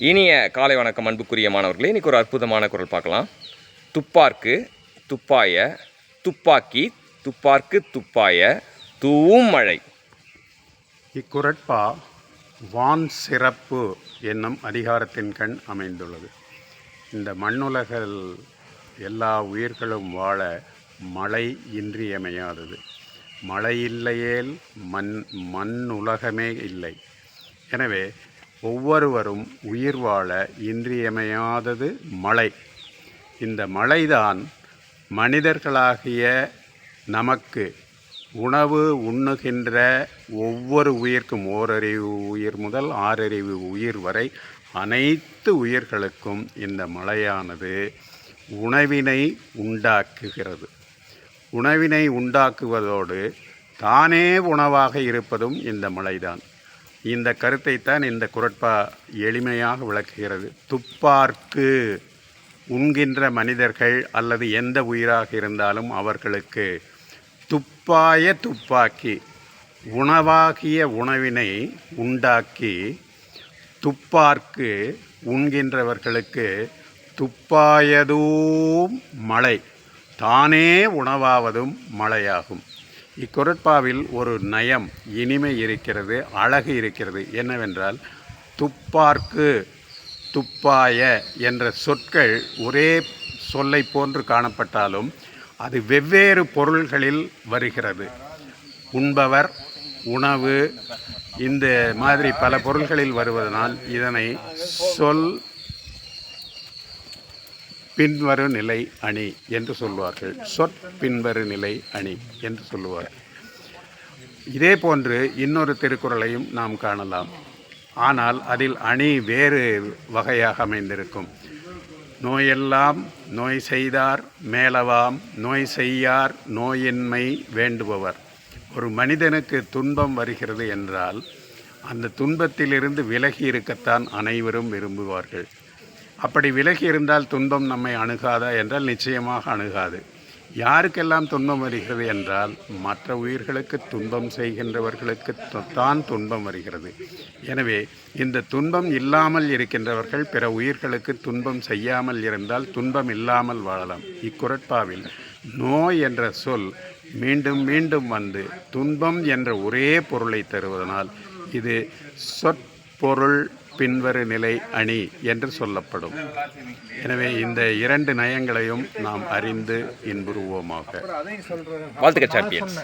இனிய காலை வணக்கம் அன்புக்குரிய மாணவர்களே. இன்றைக்கி ஒரு அற்புதமான குறள் பார்க்கலாம். துப்பார்க்கு துப்பாய துப்பாக்கி துப்பார்க்கு துப்பாய தூவும் மழை. இக்குறட்பா வான் சிறப்பு என்னும் அதிகாரத்தின் கண் அமைந்துள்ளது. இந்த மண்ணுலகில் எல்லா உயிர்களும் வாழ மழை இன்றியமையாதது. மழை இல்லையேல் மண்ணுலகமே இல்லை. எனவே ஒவ்வொருவரும் உயிர் வாழ இன்றியமையாதது மழை. இந்த மழைதான் மனிதர்களாகிய நமக்கு உணவு உண்ணுகின்ற ஒவ்வொரு உயிர்க்கும், ஓரறிவு உயிர் முதல் ஆறறிவு உயிர் வரை அனைத்து உயிர்களுக்கும் இந்த மழையானது உணவினை உண்டாக்குகிறது. உணவினை உண்டாக்குவதோடு தானே உணவாக இருப்பதும் இந்த மழைதான். இந்த கருத்தைத்தான் இந்த குறட்பா எளிமையாக விளக்குகிறது. துப்பார்க்கு உண்கின்ற மனிதர்கள் அல்லது எந்த உயிராக இருந்தாலும் அவர்களுக்கு துப்பாய துப்பாக்கி உணவாகிய உணவினை உண்டாக்கி, துப்பார்க்கு உண்கின்றவர்களுக்கு துப்பாயதும் மழை, தானே உணவாவதும் மழையாகும். இக்குறட்பாவில் ஒரு நயம், இனிமை இருக்கிறது, அழகு இருக்கிறது. என்னவென்றால், துப்பார்க்கு துப்பாய என்ற சொற்கள் ஒரே சொல்லை போன்று காணப்பட்டாலும் அது வெவ்வேறு பொருள்களில் வருகிறது. உண்பவர், உணவு, இந்த மாதிரி பல பொருள்களில் வருவதனால் இதனை சொல் பின்வரு நிலை அணி என்று சொல்வார்கள். சொற்பின்வரு நிலை அணி என்று சொல்லுவார்கள். இதே போன்று இன்னொரு திருக்குறளையும் நாம் காணலாம். ஆனால் அதில் அணி வேறு வகையாக அமைந்திருக்கும். நோயெல்லாம் நோய் செய்தார் மேலவாம் நோய் செய்யார் நோயின்மை வேண்டுபவர். ஒரு மனிதனுக்கு துன்பம் வருகிறது என்றால் அந்த துன்பத்திலிருந்து விலகி இருக்கத்தான் அனைவரும் விரும்புவார்கள். அப்படி விலகி இருந்தால் துன்பம் நம்மை அணுகாதா என்றால் நிச்சயமாக அணுகாது. யாருக்கெல்லாம் துன்பம் வருகிறது என்றால் மற்ற உயிர்களுக்கு துன்பம் செய்கின்றவர்களுக்கு தான் துன்பம் வருகிறது. எனவே இந்த துன்பம் இல்லாமல் இருக்கின்றவர்கள் பிற உயிர்களுக்கு துன்பம் செய்யாமல் இருந்தால் துன்பம் இல்லாமல் வாழலாம். இக்குறட்பாவில் நோய் என்ற சொல் மீண்டும் மீண்டும் வந்து துன்பம் என்ற ஒரே பொருளை தருவதனால் இது சொற்பொருள் பின்வரு நிலை அணி என்று சொல்லப்படும். எனவே இந்த இரண்டு நயங்களையும் நாம் அறிந்து இன்புறுவோமாக. வாழ்த்துக்கள் சாம்பியன்ஸ்.